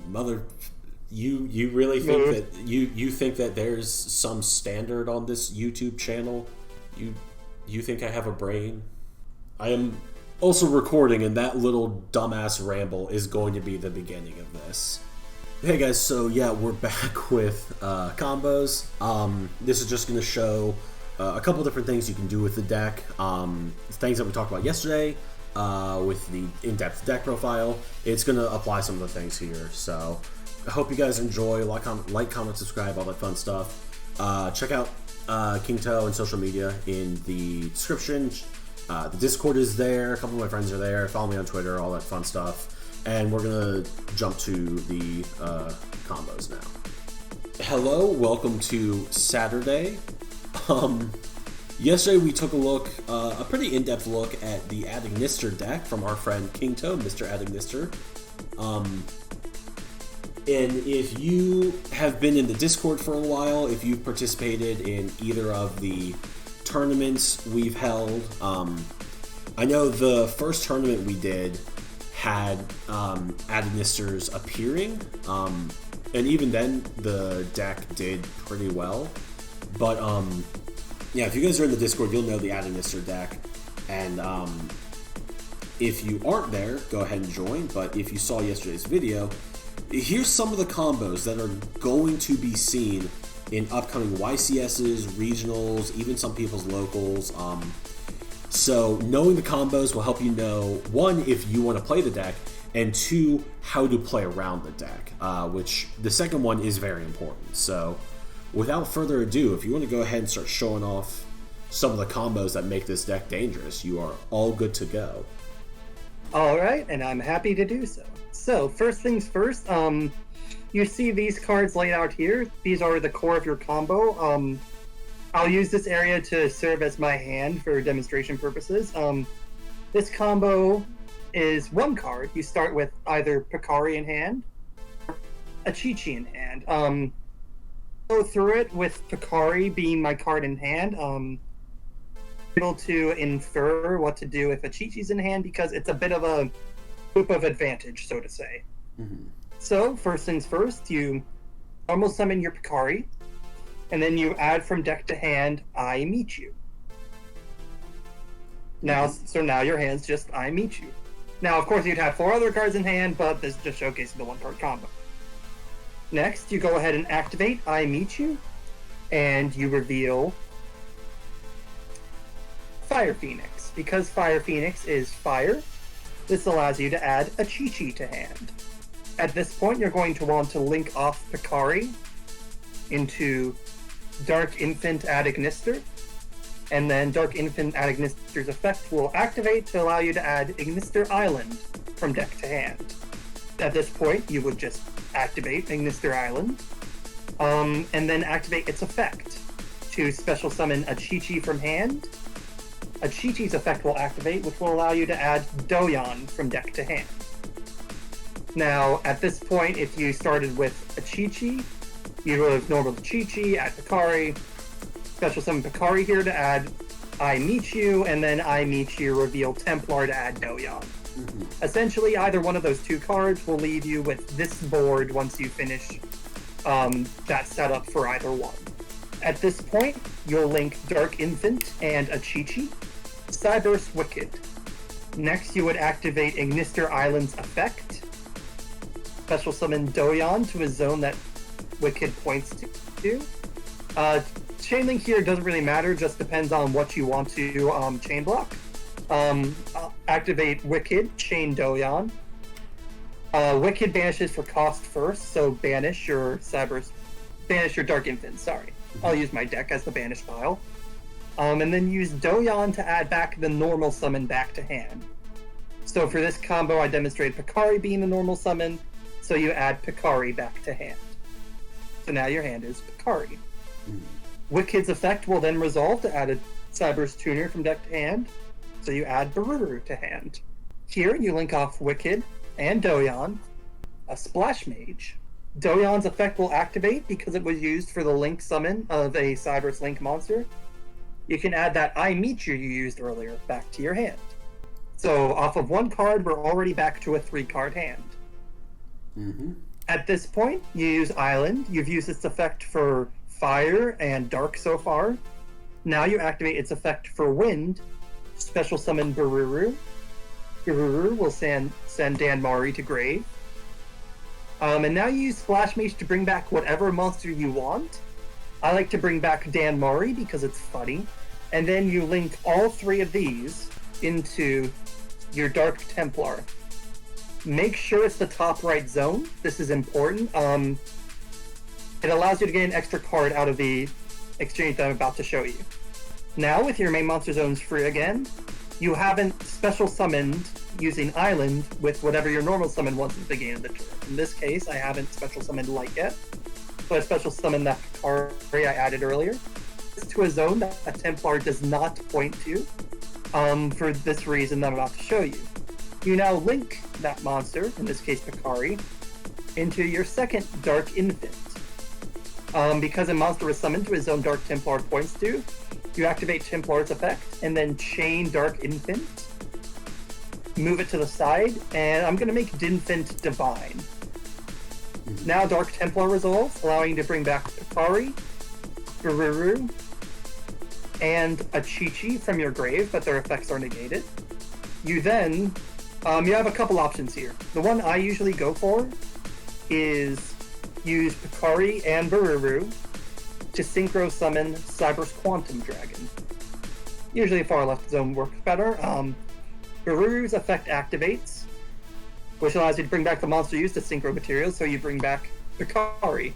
Mother, you really think that you think that there's some standard on this YouTube channel? You think I have a brain? I am also recording, and that little dumbass ramble is going to be the beginning of this. Hey guys, so yeah, we're back with combos. This is just going to show a couple different things you can do with the deck. Things that we talked about yesterday with the in-depth deck profile. It's going to apply some of the things here. So I hope you guys enjoy. Like, comment, subscribe, all that fun stuff. Check out King Toe and social media in the description. The Discord is there. A couple of my friends are there. Follow me on Twitter, all that fun stuff. And we're going to jump to the combos now. Hello, welcome to Saturday. Yesterday we took a look, a pretty in-depth look at the Ignister deck from our friend King Toe, Mr. Ignister. And if you have been in the Discord for a while, if you've participated in either of the tournaments we've held, I know the first tournament we did had Ignisters appearing, and even then the deck did pretty well. But yeah, if you guys are in the Discord, you'll know the Ignister deck, and if you aren't there, go ahead and join. But if you saw yesterday's video, here's some of the combos that are going to be seen in upcoming YCSs, regionals, even some people's locals. So knowing the combos will help you know, one, if you want to play the deck, and two, how to play around the deck, which the second one is very important. So without further ado, if you want to go ahead and start showing off some of the combos that make this deck dangerous, you are all good to go. All right, and I'm happy to do so. So first things first, you see these cards laid out here. These are the core of your combo. I'll use this area to serve as my hand for demonstration purposes. This combo is one card. You start with either Picari in hand, or a Chi-Chi in hand. Go through it with Picari being my card in hand. Able to infer what to do if a Chi-Chi's in hand because it's a bit of a group of advantage, so to say. Mm-hmm. So first things first, you normal summon your Picari, and then you add from deck to hand, I meet you. Now, so now your hand's just I meet you. Now, of course, you'd have 4 other cards in hand, but this just showcases the 1-card combo. Next, you go ahead and activate I meet you, and you reveal Fire Phoenix. Because Fire Phoenix is fire, this allows you to add a Chi-Chi to hand. At this point, you're going to want to link off Picari into Dark Infant at Ignister, and then Dark Infant at Ignister's effect will activate to allow you to add Ignister Island from deck to hand. At this point, you would just activate Ignister Island, and then activate its effect to special summon a Chi-Chi from hand. A Chi-Chi's effect will activate, which will allow you to add Doyon from deck to hand. Now, at this point, if you started with a Chi-Chi, you would have normal Chi-Chi, add Picari, special summon Picari here to add I meet you, and then I meet you reveal Templar to add Doyon. Mm-hmm. Essentially, either one of those 2 cards will leave you with this board once you finish that setup for either one. At this point, you'll link Dark Infant and a Chi-Chi, Cyburst Wicked. Next, you would activate Ignister Island's effect, special summon Doyon to a zone that Wicked points to. Chain link here doesn't really matter, just depends on what you want to chain block. Activate Wicked, chain Doyon. Wicked banishes for cost first, so banish your Dark Infant, sorry. I'll use my deck as the banish pile. And then use Doyon to add back the normal summon back to hand. So for this combo, I demonstrated Picari being the normal summon, so you add Picari back to hand. So now your hand is Picari. Wicked's effect will then resolve to add a Cyber's Tuner from deck to hand, so you add Baruru to hand. Here you link off Wicked and Doyon, a Splash Mage. Doyon's effect will activate because it was used for the link summon of a Cyber's Link monster. You can add that I meet you used earlier back to your hand. So off of 1 card, we're already back to a 3-card hand. Mm-hmm. At this point, you use Island. You've used its effect for Fire and Dark so far. Now you activate its effect for Wind. Special summon Bururu. Bururu will send Dan Mari to grave. And now you use Splash Mage to bring back whatever monster you want. I like to bring back Dan Mari because it's funny. And then you link all three of these into your Dark Templar. Make sure it's the top right zone. This is important. It allows you to get an extra card out of the exchange that I'm about to show you. Now, with your main monster zones free again, you haven't special summoned using Island with whatever your normal summon was at the beginning of the turn. In this case, I haven't special summoned Light yet, so I special summoned that card I added earlier. It's to a zone that a Templar does not point to, for this reason that I'm about to show you. You now link that monster, in this case Picari, into your second Dark Infant. Because a monster is summoned to a zone Dark Templar points to, you activate Templar's effect, and then chain Dark Infant, move it to the side, and I'm going to make Dinfant Divine. Now Dark Templar resolves, allowing you to bring back Picari, Bururu, and a Chi-Chi from your grave, but their effects are negated. You then, you have a couple options here. The one I usually go for is use Picari and Bururu to synchro summon Cyber's Quantum Dragon. Usually far left zone works better. Bururu's effect activates, which allows you to bring back the monster used to synchro materials, so you bring back Picari.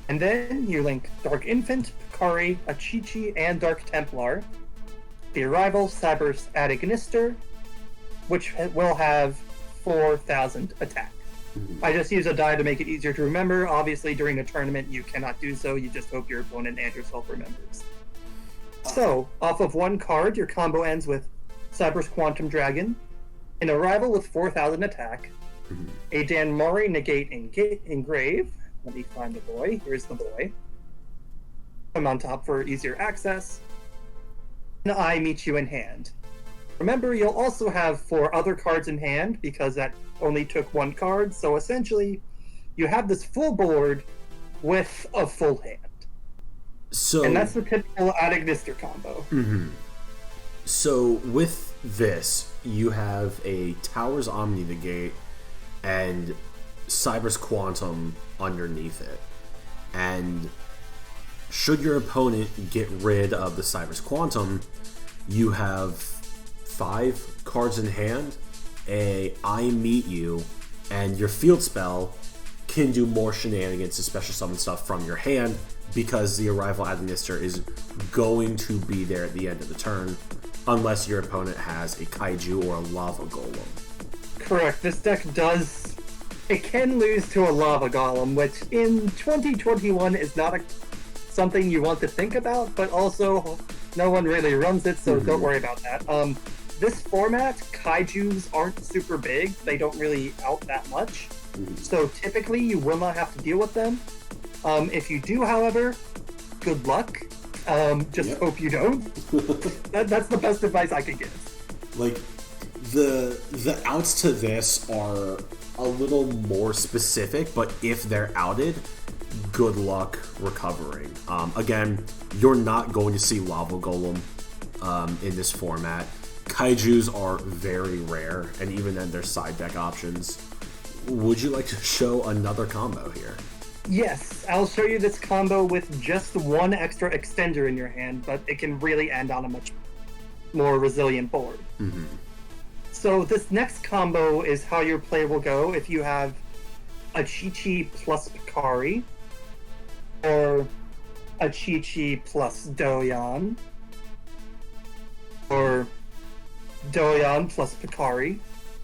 And then you link Dark Infant, Picari, a Chi-Chi, and Dark Templar. The arrival Cyber's at Ignister, which will have 4,000 attack. I just use a die to make it easier to remember. Obviously, during a tournament, you cannot do so. You just hope your opponent and yourself remembers. So, off of one card, your combo ends with Cyber's Quantum Dragon, an arrival with 4,000 attack, a Dan Mori negate engrave. Let me find the boy. Here's the boy. I'm on top for easier access. And I meet you in hand. Remember, you'll also have 4 other cards in hand, because that only took 1 card, so essentially, you have this full board with a full hand. So, and that's the typical Ad Ignister combo. So, with this, you have a Tower's omni-negate and Cyber's Quantum underneath it. And should your opponent get rid of the Cyber's Quantum, you have 5 cards in hand, I meet you, and your field spell can do more shenanigans to special summon stuff from your hand, because the arrival Ad Ignister is going to be there at the end of the turn, unless your opponent has a Kaiju or a Lava Golem. Correct. This deck it can lose to a Lava Golem, which in 2021 is not something you want to think about, but also no one really runs it, so don't worry about that. This format, Kaijus aren't super big. They don't really out that much. So typically you will not have to deal with them. If you do, however, good luck. Hope you don't. That's the best advice I could give. Like, the outs to this are a little more specific, but if they're outed, good luck recovering. Again, you're not going to see Lava Golem in this format. Kaijus are very rare, and even then they're side deck options. Would you like to show another combo here? Yes, I'll show you this combo with just 1 extra extender in your hand, but it can really end on a much more resilient board. So this next combo is how your play will go if you have a Chi-Chi plus Picari, or a Chi-Chi plus Doyan, or Doyan plus Picari.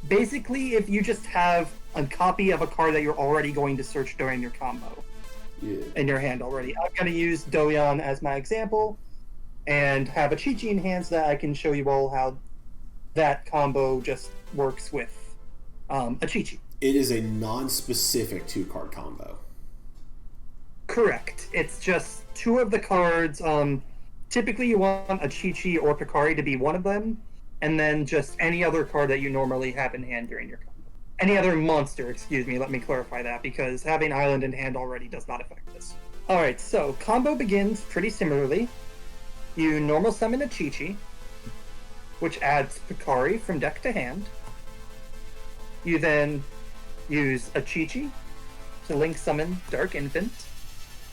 Basically, if you just have a copy of a card that you're already going to search during your combo in your hand already. I'm going to use Doyan as my example and have a Chi-Chi in hand so that I can show you all how that combo just works with a Chi-Chi. It is a non-specific 2-card combo. Correct. It's just 2 of the cards. Typically you want a Chi-Chi or Picari to be one of them, and then just any other card that you normally have in hand during your combo. Any other monster, excuse me, let me clarify that, because having Island in hand already does not affect this. Alright, so combo begins pretty similarly. You normal summon a Chi-Chi, which adds Picari from deck to hand. You then use a Chi-Chi to link summon Dark Infant.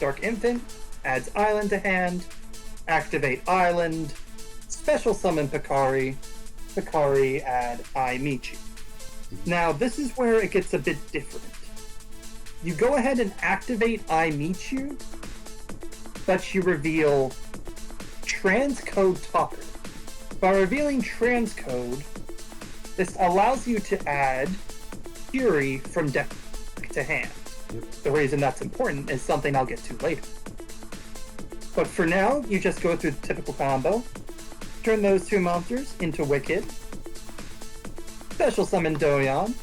Dark Infant adds Island to hand, activate Island, special summon Picari, Picari add I Meet You. Now, this is where it gets a bit different. You go ahead and activate I Meet You, but you reveal Transcode Talker. By revealing Transcode, this allows you to add Fury from deck to hand. The reason that's important is something I'll get to later. But for now, you just go through the typical combo, turn those two monsters into Wicked, special summon Doyon,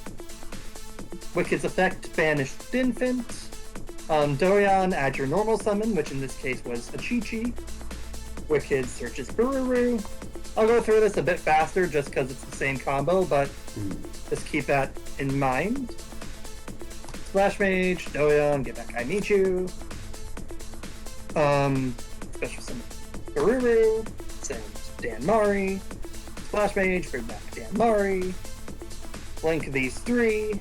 Wicked's effect, banish Infant, Doyon, add your normal summon, which in this case was a Chi-Chi, Wicked searches Bururu. I'll go through this a bit faster just because it's the same combo, but just keep that in mind. Splash Mage, Doyon, get back I Meet You. Special summon Bururu, send Dan Mari, Splash Mage, bring back Dan Mari. Link these three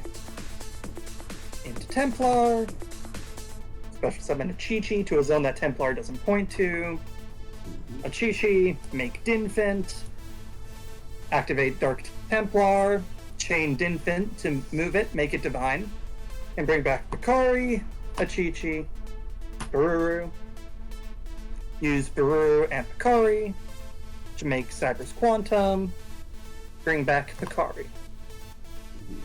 into Templar. Special summon a Chi-Chi to a zone that Templar doesn't point to. A Chi-Chi, make Dinfint. Activate Dark Templar. Chain Dinfint to move it, make it Divine. And bring back Picari, a Chi-Chi, Bururu. Use Bururu and Picari to make Cyber's Quantum. Bring back Picari.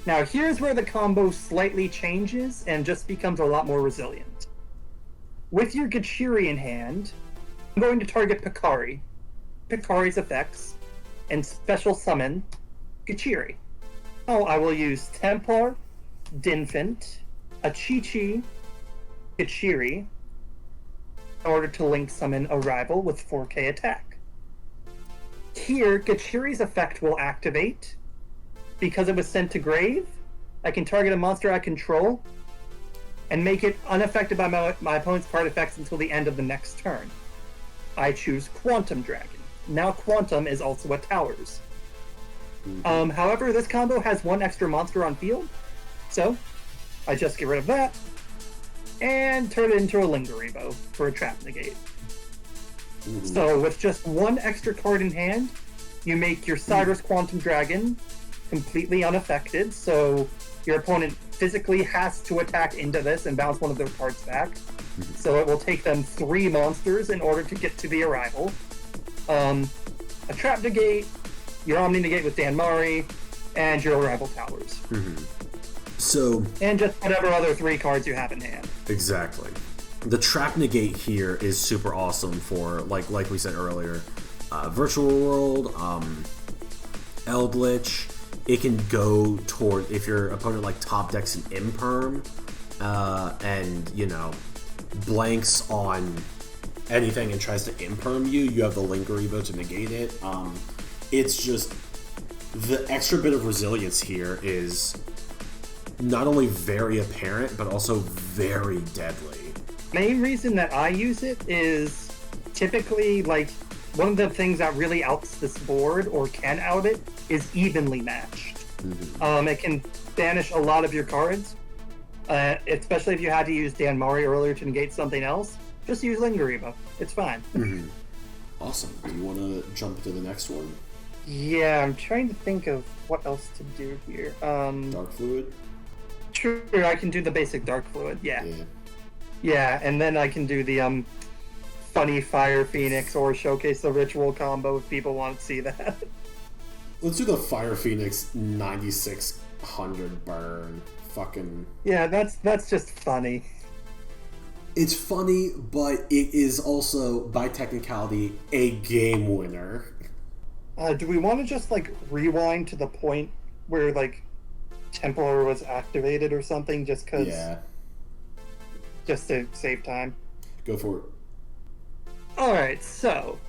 Now here's where the combo slightly changes and just becomes a lot more resilient. With your Gachiri in hand, I'm going to target Picari, Picari's effects, and special summon Gachiri. Oh, I will use Templar, Dinfint, a Chi-Chi, Gachiri, in order to link summon a rival with 4k attack. Here, Gachiri's effect will activate. Because it was sent to grave, I can target a monster I control and make it unaffected by my opponent's card effects until the end of the next turn. I choose Quantum Dragon. Now Quantum is also a Towers. However, this combo has one extra monster on field, so I just get rid of that and turn it into a Lingeribo for a Trap Negate. So with just one extra card in hand, you make your Cyrus Quantum Dragon completely unaffected, so your opponent physically has to attack into this and bounce one of their cards back. So it will take them 3 monsters in order to get to the arrival. A Trap Negate, your omni-negate with Dan Mari, and your arrival Towers. So, and just whatever other 3 cards you have in hand. Exactly. The Trap Negate here is super awesome for, like we said earlier, Virtual World, Eldritch. It can go toward, if your opponent like top decks an Imperm, and, you know, blanks on anything and tries to Imperm you, you have the Lingeribo to negate it. It's just, the extra bit of resilience here is not only very apparent, but also very deadly. Main reason that I use it is typically, like, one of the things that really outs this board, or can out it, is evenly matched. It can banish a lot of your cards, especially if you had to use Dan Mari earlier to negate something else. Just use Lingeribo. It's fine. Awesome. Do you want to jump to the next one? Yeah, I'm trying to think of what else to do here. Dark Fluid? Sure, I can do the basic Dark Fluid, yeah, and then I can do the funny Fire Phoenix or Showcase the Ritual combo if people want to see that. Let's do the Fire Phoenix 9600 burn. Fucking... Yeah, that's just funny. It's funny, but it is also, by technicality, a game winner. Do we want to just, like, rewind to the point where, like, Templar was activated or something, just because... Yeah. Just to save time? Go for it. Alright, so...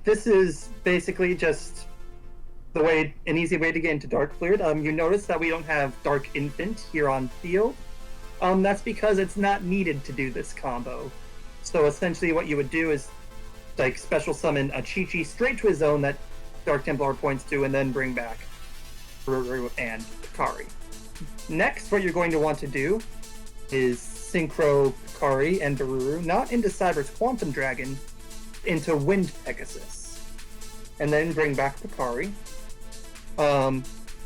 This is basically just an easy way to get into Dark Fluid. You notice that we don't have Dark Infant here on field. That's because it's not needed to do this combo. So essentially what you would do is like special summon a Chi-Chi straight to a zone that Dark Templar points to, and then bring back Ruru and Picari. Next, what you're going to want to do is synchro Picari and Ruru, not into Cyber's Quantum Dragon, into Wind Pegasus. And then bring back Picari.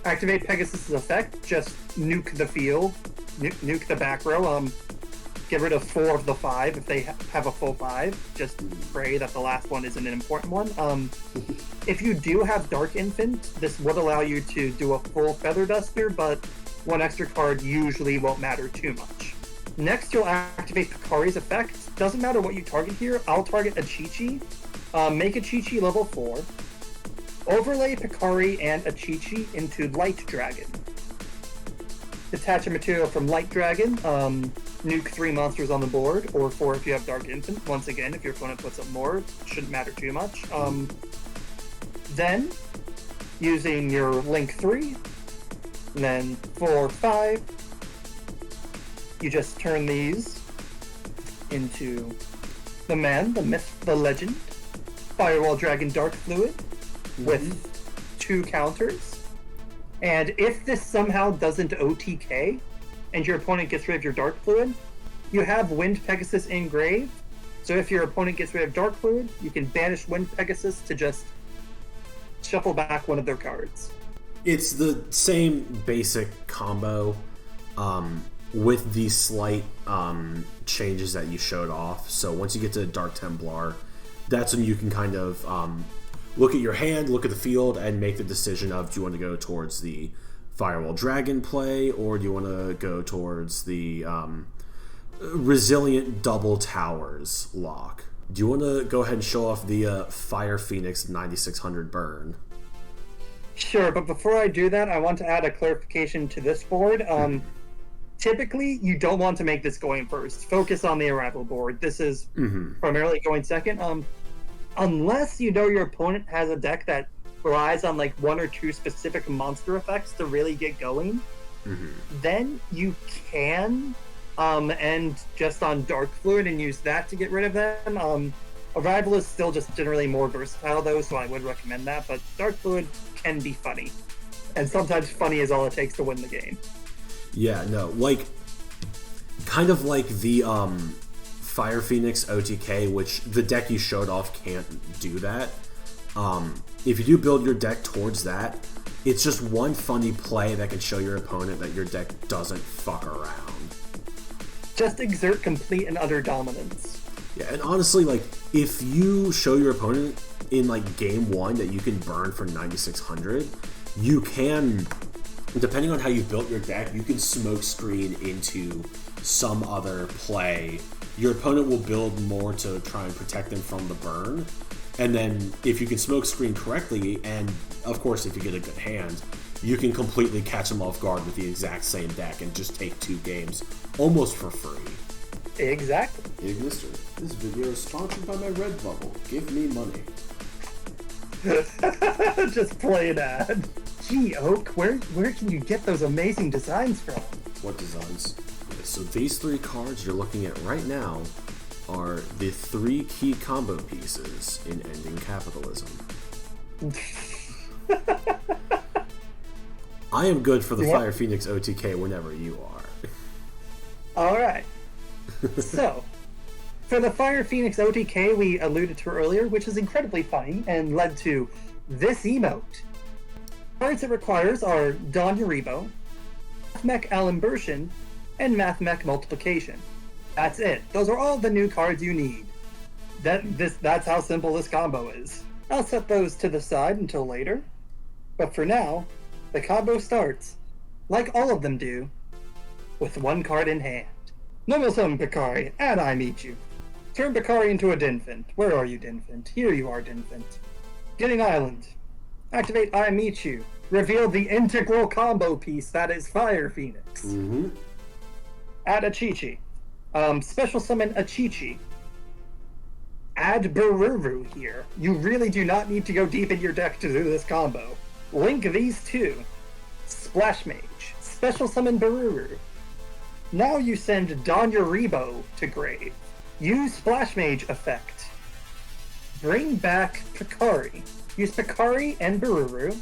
Activate Pegasus' effect, just nuke the field, nuke the back row, get rid of 4 of the 5 if they have a full 5. Just pray that the last one isn't an important one. If you do have Dark Infant, this would allow you to do a full Feather Duster, but 1 extra card usually won't matter too much. Next, you'll activate Picari's effect. Doesn't matter what you target here, I'll target a Chi-Chi. Make a Chi-Chi level 4. Overlay Picari and a Chi-Chi into Light Dragon. Detach a material from Light Dragon, nuke 3 monsters on the board, or 4 if you have Dark Infant. Once again, if your opponent puts up more, shouldn't matter too much. Then, using your Link 3, and then 4, 5, you just turn these into the man, the myth, the legend, Firewall Dragon Dark Fluid, with 2 counters. And if this somehow doesn't OTK, and your opponent gets rid of your Dark Fluid, you have Wind Pegasus engraved. So if your opponent gets rid of Dark Fluid, you can banish Wind Pegasus to just shuffle back 1 of their cards. It's the same basic combo, with the slight changes that you showed off. So once you get to Dark Templar, that's when you can kind of look at your hand, look at the field, and make the decision of, do you want to go towards the Firewall Dragon play, or do you want to go towards the Resilient Double Towers lock? Do you want to go ahead and show off the Fire Phoenix 9600 burn? Sure, but before I do that, I want to add a clarification to this board. Typically, you don't want to make this going first. Focus on the arrival board. This is primarily going second. Unless you know your opponent has a deck that relies on like 1 or 2 specific monster effects to really get going, then you can end just on Dark Fluid and use that to get rid of them. Arrival is still just generally more versatile though, so I would recommend that, but Dark Fluid can be funny. And sometimes funny is all it takes to win the game. Yeah, no, like, kind of like the Fire Phoenix OTK, which the deck you showed off can't do that. If you do build your deck towards that, it's just one funny play that can show your opponent that your deck doesn't fuck around. Just exert complete and utter dominance. Yeah, and honestly, like, if you show your opponent in, like, game 1 that you can burn for 9600, you can, depending on how you built your deck, you can smoke screen into some other play. Your opponent will build more to try and protect them from the burn, and then if you can smoke screen correctly, and of course if you get a good hand, you can completely catch them off guard with the exact same deck and just take 2 games almost for free. Exactly. Ignister, this video is sponsored by my Redbubble. Give me money. Just play an ad. Gee, Oak, where can you get those amazing designs from? What designs? So these 3 cards you're looking at right now are the 3 key combo pieces in ending capitalism. I am good for the Fire Phoenix OTK whenever you are. Alright. So, for the Fire Phoenix OTK we alluded to earlier, which is incredibly funny and led to this emote. Cards it requires are Don Uribo, Mathmech Alimbertion, and Mathmech Multiplication. That's it. Those are all the new cards you need. That's how simple this combo is. I'll set those to the side until later. But for now, the combo starts, like all of them do, with 1 card in hand. Normal summon Picari, and I meet you. Turn Picari into a Dinfant. Where are you, Dinfant? Here you are, Dinfant. Getting Island. Activate I meet you. Reveal the integral combo piece that is Fire Phoenix. Add a Chi-Chi. Special summon a Chi-Chi. Add Bururu here. You really do not need to go deep in your deck to do this combo. Link these two. Splash Mage. Special summon Bururu. Now you send Donyaribo to grave. Use Splash Mage effect. Bring back Picari. Use Picari and Bururu.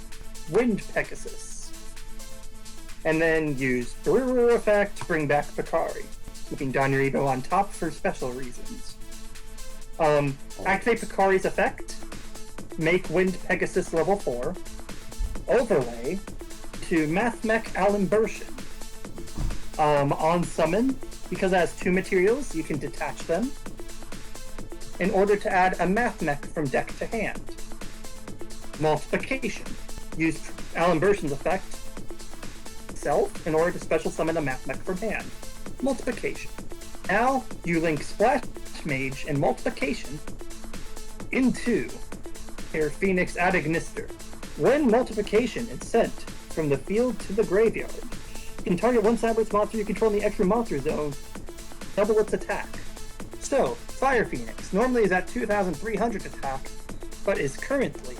Wind Pegasus. And then use Bururu effect to bring back Picari. Keeping Donyaribo on top for special reasons. Activate Picari's effect. Make Wind Pegasus level 4. Overlay to Mathmech Alimbertion. On summon, because it has 2 materials, you can detach them in order to add a Mathmech from deck to hand. Multiplication. Use Alimbersion's effect itself in order to special summon a Mathmech from hand. Multiplication. Now you link Splash Mage and Multiplication into your Phoenix at Ignister. When Multiplication is sent from the field to the graveyard, you can target one Cyberse monster you control in the extra monster zone, double its attack. So, Fire Phoenix normally is at 2,300 attack, but is currently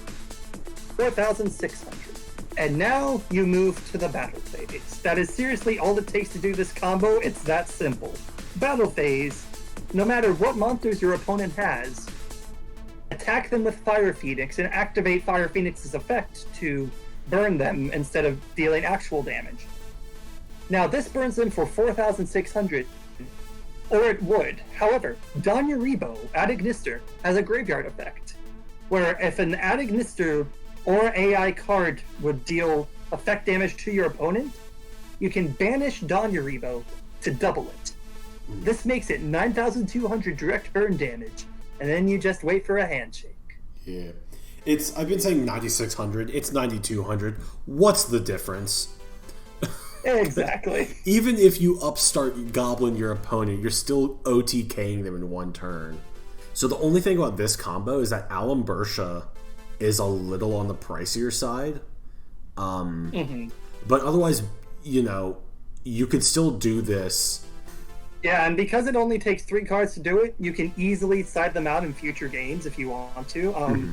4,600. And now you move to the battle phase. That is seriously all it takes to do this combo, it's that simple. Battle phase, no matter what monsters your opponent has, attack them with Fire Phoenix and activate Fire Phoenix's effect to burn them instead of dealing actual damage. Now this burns them for 4,600, or it would. However, Donyaribo at Ignister has a graveyard effect, where if an at Ignister or AI card would deal effect damage to your opponent, you can banish Donyaribo to double it. This makes it 9,200 direct burn damage, and then you just wait for a handshake. Yeah. I've been saying 9,600, it's 9,200. What's the difference? Exactly. Even if you upstart Goblin your opponent, you're still OTKing them in one turn. So the only thing about this combo is that Alimbertia is a little on the pricier side. But otherwise, you could still do this. Yeah, and because it only takes 3 cards to do it, you can easily side them out in future games if you want to.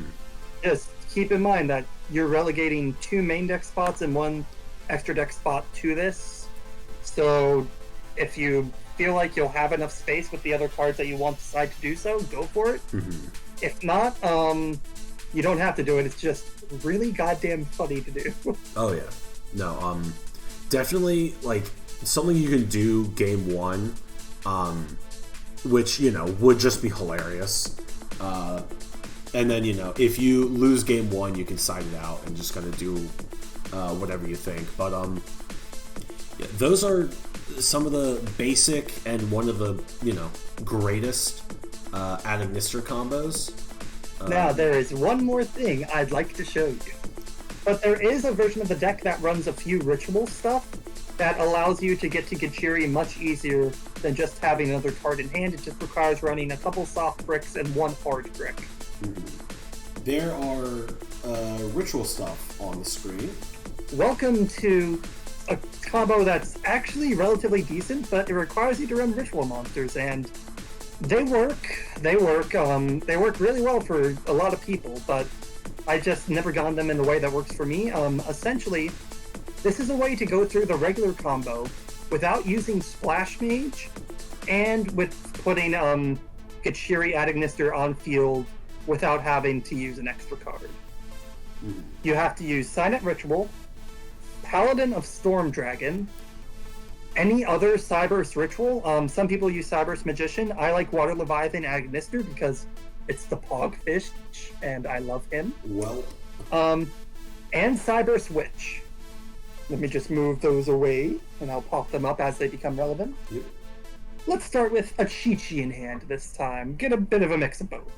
Just keep in mind that you're relegating 2 main deck spots and 1 extra deck spot to this. So if you feel like you'll have enough space with the other cards that you want to decide to do so, go for it. If not, you don't have to do it. It's just really goddamn funny to do. Oh yeah. No, definitely like something you can do game 1, which, would just be hilarious. And then, if you lose game 1, you can side it out and just kind of do whatever you think. But yeah, those are some of the basic and one of the greatest at Ignister combos. Now there is one more thing I'd like to show you, but there is a version of the deck that runs a few ritual stuff that allows you to get to Gachiri much easier than just having another card in hand. It just requires running a couple soft bricks and 1 hard brick. There are ritual stuff on the screen. Welcome to a combo that's actually relatively decent, but it requires you to run ritual monsters, and they work. They work really well for a lot of people, but I just never gotten them in the way that works for me. Essentially, this is a way to go through the regular combo without using Splash Mage, and with putting Gachiri at Ignister on field without having to use an extra card. You have to use Signet Ritual, Paladin of Storm Dragon, any other Cyberse Ritual. Some people use Cyberse Magician. I like Water Leviathan at Ignister because it's the Pogfish, and I love him. Well. And Cyberse Witch. Let me just move those away, and I'll pop them up as they become relevant. Yep. Let's start with a Chi-Chi in hand this time. Get a bit of a mix of both.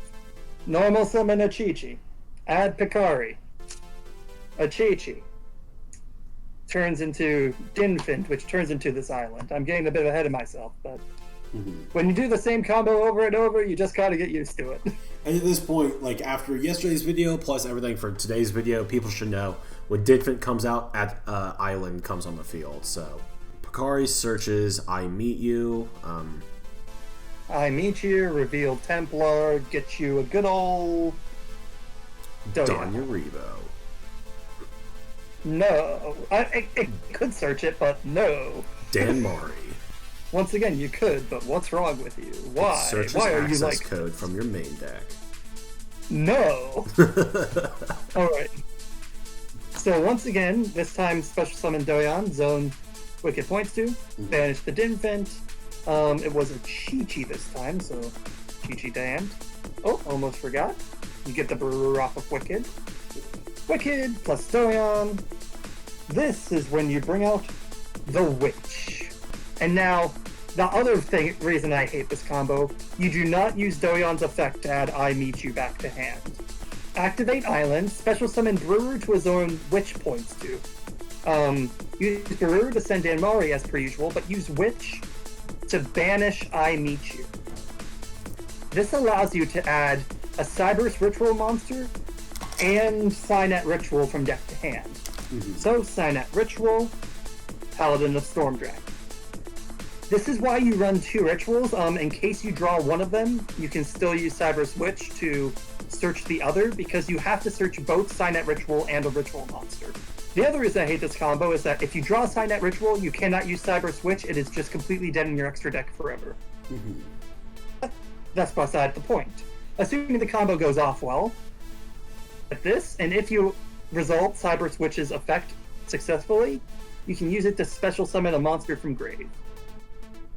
Normal summon a Chi-Chi. Add Picari. A Chi-Chi turns into Dinfint, which turns into this island. I'm getting a bit ahead of myself, but when you do the same combo over and over, you just gotta get used to it. And at this point, like after yesterday's video plus everything for today's video, people should know when Dinfint comes out, at Island comes on the field. So Picari searches I Meet You. I Meet You, reveal Templar, get you a good old Donyaribo. No. I could search it, but no. Dan Mari. Once again, you could, but what's wrong with you? Why? Search Why are you access like... code from your main deck. No. Alright. So once again, this time special summon Doyon, zone Wicked Points to, banish the Dinfint. It was a Chi-Chi this time, so Chi-Chi damned. Oh, almost forgot. You get the Brewer off of Wicked. Wicked plus Doyon. This is when you bring out the Witch. And now, the other reason I hate this combo, you do not use Doyon's effect to add I Meet You back to hand. Activate Island, special summon Brewer to a zone Witch points to. Use Brewer to send Dan Mari as per usual, but use Witch to banish I Meet You. This allows you to add a Cyberse Ritual monster and Signet Ritual from deck to hand. So, Signet Ritual, Paladin of Stormdragon. This is why you run 2 rituals. In case you draw one of them, you can still use Cyberse Witch to search the other, because you have to search both Signet Ritual and a ritual monster. The other reason I hate this combo is that if you draw Signet Ritual, you cannot use Cyberse Witch. It is just completely dead in your extra deck forever. That's beside the point. Assuming the combo goes off well, at this, and if you result Cyberse Witch's effect successfully, you can use it to special summon a monster from grave.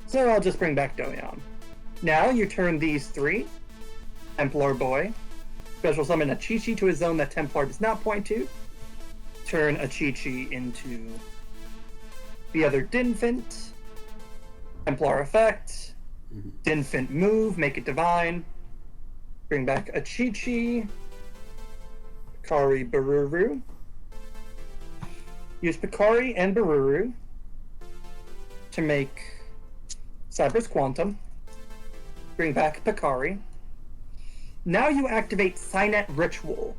So I'll just bring back Doyon. Now you turn these 3, Templar Boy, special summon a Chi-Chi to a zone that Templar does not point to, turn a Chi-Chi into the other Dinfint, Templar effect, Dinfint move, make it divine, bring back a Chi-Chi, Picari Baruru, use Picari and Baruru to make Cyberse Quantum, bring back Picari. Now you activate Signet Ritual,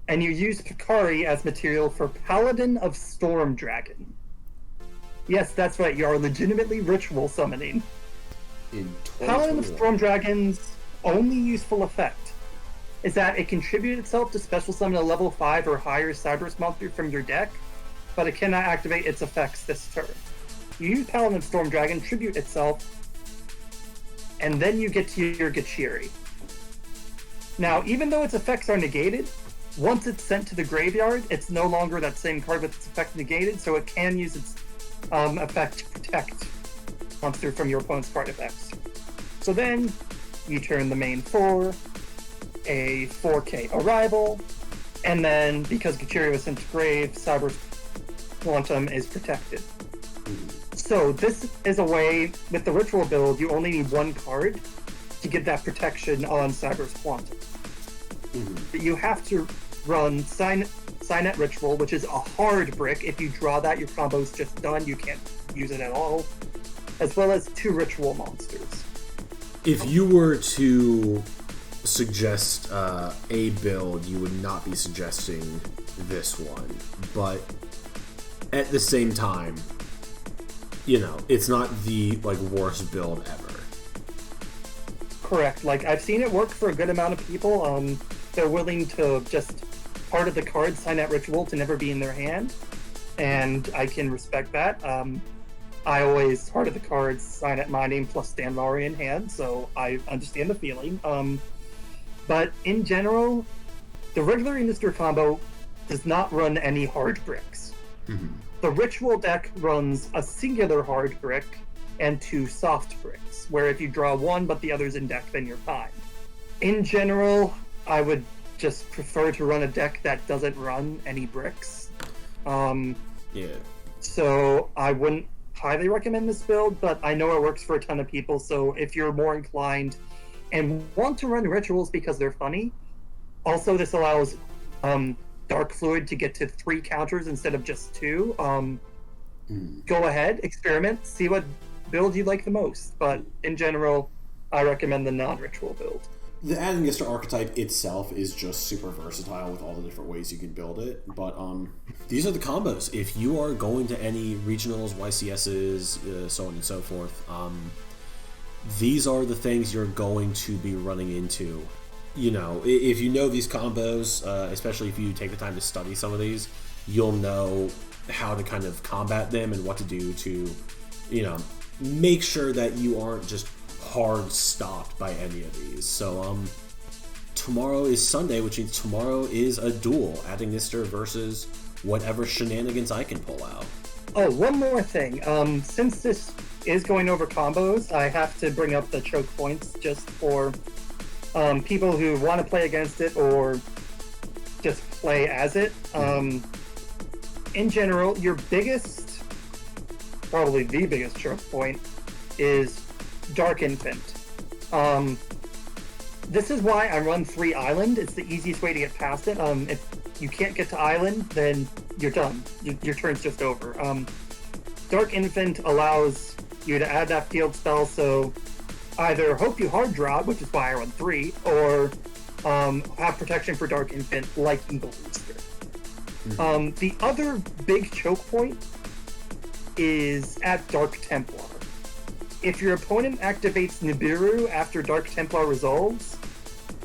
and you use Picari as material for Paladin of Stormdragon. Yes, that's right, you are legitimately ritual summoning. Paladin of Stormdragon's only useful effect is that it contributes itself to special summon a level 5 or higher Cyberse monster from your deck, but it cannot activate its effects this turn. You use Paladin of Stormdragon, tribute itself, and then you get to your Gachiri. Now, even though its effects are negated, once it's sent to the graveyard, it's no longer that same card with its effect negated, so it can use its effect to protect monster from your opponent's card effects. So then, you turn the main 4, a 4K Arrival, and then, because Gachiri was sent to grave, Cyberse Quantum is protected. So this is a way, with the ritual build, you only need 1 card to get that protection on Cyberse Quantum. But you have to run Signet Ritual, which is a hard brick. If you draw that, your combo's just done. You can't use it at all. As well as 2 ritual monsters. If you were to suggest a build, you would not be suggesting this one. But at the same time, you know, it's not the worst build ever. Correct. I've seen it work for a good amount of people. They're willing to just part of the card Signet Ritual to never be in their hand, and I can respect that. I always part of the cards Signet my name plus Dan Mari in hand, so I understand the feeling. But in general, the regular Ignister combo does not run any hard bricks. The ritual deck runs a singular hard brick and 2 soft bricks, where if you draw 1 but the other's in deck, then you're fine. In general, I would just prefer to run a deck that doesn't run any bricks. So I wouldn't highly recommend this build, but I know it works for a ton of people, so if you're more inclined and want to run rituals because they're funny, also this allows Dark Fluid to get to 3 counters instead of just 2. Go ahead, experiment, see what build you like the most, but in general, I recommend the non-ritual build. The Ignister archetype itself is just super versatile with all the different ways you can build it, but these are the combos. If you are going to any regionals, YCSs, so on and so forth, these are the things you're going to be running into. You know, if you know these combos, especially if you take the time to study some of these, you'll know how to kind of combat them and what to do to, make sure that you aren't just hard stopped by any of these. So, tomorrow is Sunday, which means tomorrow is a duel at Ignister versus whatever shenanigans I can pull out. Oh, one more thing. Since this is going over combos, I have to bring up the choke points just for people who want to play against it or just play as it. In general, your biggest, probably the biggest choke point is Dark Infant. This is why I run 3 Island. It's the easiest way to get past it. If you can't get to Island, then you're done. Your turn's just over. Dark Infant allows you to add that field spell, so either hope you hard drop, which is why I run 3, or have protection for Dark Infant like Eagle Rooster. The other big choke point is at Dark Templar. If your opponent activates Nibiru after Dark Templar resolves,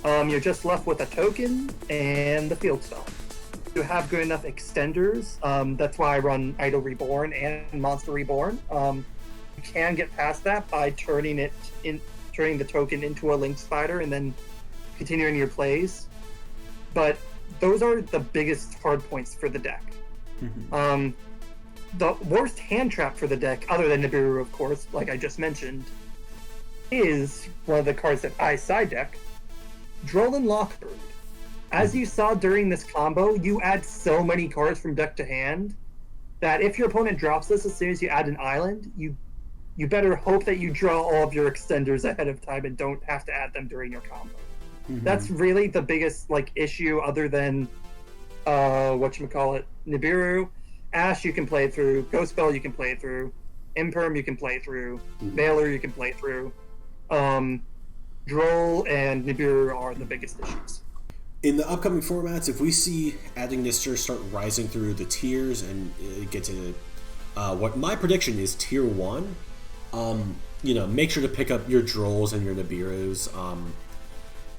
you're just left with a token and the field spell. You have good enough extenders. That's why I run Idol Reborn and Monster Reborn. You can get past that by turning the token into a Link Spider and then continuing your plays. But those are the biggest hard points for the deck. The worst hand trap for the deck, other than Nibiru, of course, like I just mentioned, is one of the cards that I side deck, Drollin Lockbird. As you saw during this combo, you add so many cards from deck to hand that if your opponent drops this as soon as you add an island, you better hope that you draw all of your extenders ahead of time and don't have to add them during your combo. That's really the biggest issue, other than Nibiru. Ash you can play through, Ghost Spell you can play through, Imperm you can play through, Veiler you can play through. Droll and Nibiru are the biggest issues. In the upcoming formats, if we see Ignister start rising through the tiers and get to what my prediction is tier 1, make sure to pick up your Drolls and your Nibirus.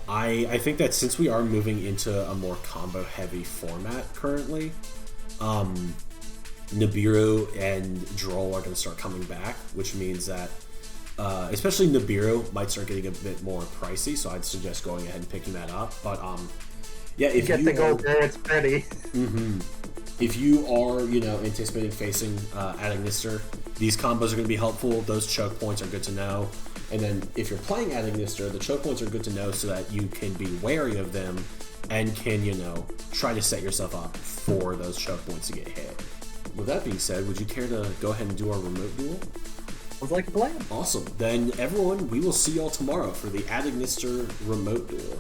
I think that since we are moving into a more combo-heavy format currently, Nibiru and Droll are going to start coming back, which means that especially Nibiru might start getting a bit more pricey, so I'd suggest going ahead and picking that up. But if you get the gold there, it's pretty. If you are anticipating facing at Ignister, these combos are going to be helpful. Those choke points are good to know. And then if you're playing at Ignister, the choke points are good to know so that you can be wary of them and can try to set yourself up for those choke points to get hit. With that being said, would you care to go ahead and do our remote duel? Sounds like a plan. Awesome. Then everyone, we will see y'all tomorrow for the Ignister remote duel.